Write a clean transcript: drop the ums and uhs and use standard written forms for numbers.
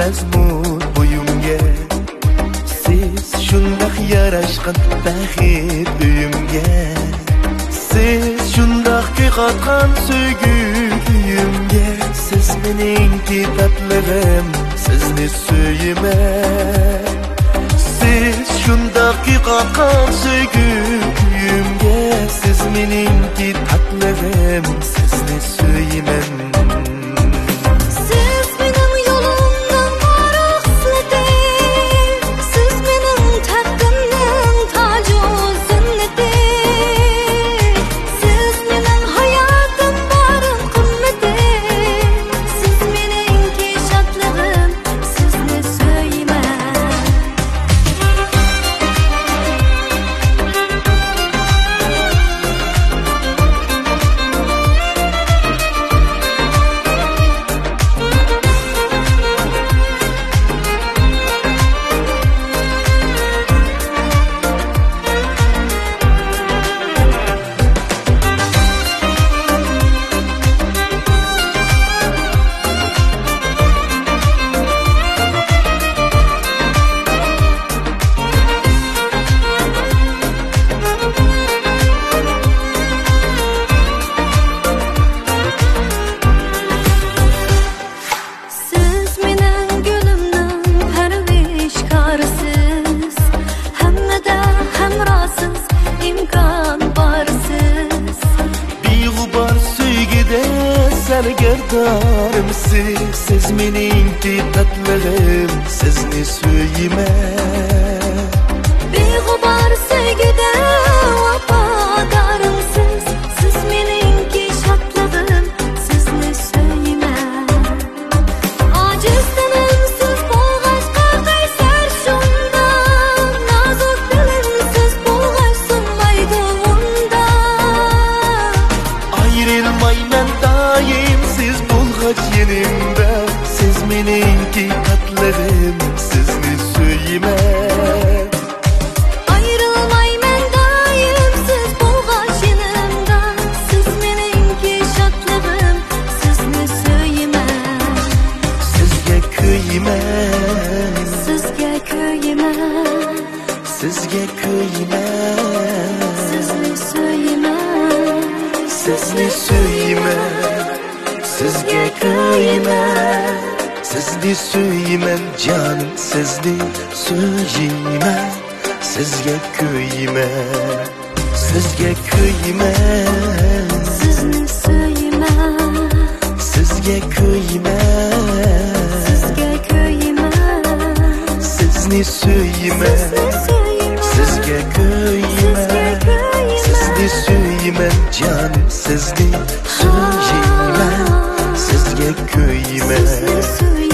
mazmun bo'yimga. Siz shundoq yarashgan baxit uyimga. Siz shundoq kuyqatgan sevgi kuyimga. Siz meningki tatlım, sizni söylemen. Siz shundoq kuyqatgan sevgi kuyimga. Siz meningki tatlım, sizni söylemen. Sergerdarım siz meningki tatlım, sizni söylemen. Beg'ubar sevgida vafadorim siz meningki shodligim, sizni söylemen. Ojiz tinimsiz bo'lg'achqa qaysar shundan, nozik dilimsiz bo'lg'ach sunmaydi undan. Ayrılmayman daim siz bo'lg'ach yenimda. Siz meningki tatlım, sizni söylemen. Ayrılmayman daim siz bo'lg'ach yenimda. Siz meningki shodligim, sizni söylemen. Sizga kuyman, Sizga kuyman, sizga kuyman. sizni söylemen. Sizni söylemen, sizga kuyman. Sizni söylemen canım, sizni söylemen. Sizga kuyman, sizga kuyman. Sizni söylemen. Sizga kuyman, Sizga kuyman. sizni söylemen. Sizga kuyman, sizni söylemen canım, sizni söylemen. Sizga kuyman.